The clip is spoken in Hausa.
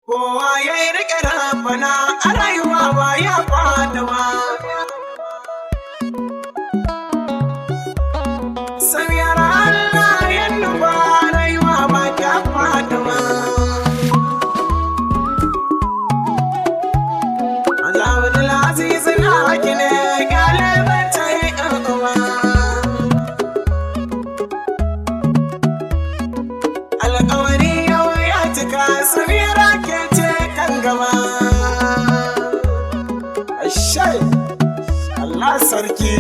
Kowa ya yi riƙe rabbana a rayuwa ba ya fada ba. Sauyar Allah ya nufa rayuwa ba ta fada ba. Azabul Aziz na haki ne galiban ta yi ɗan'uwa. Alƙawari yau ya cika Samira ke ce kan gaba. Ashai, Allah sarki.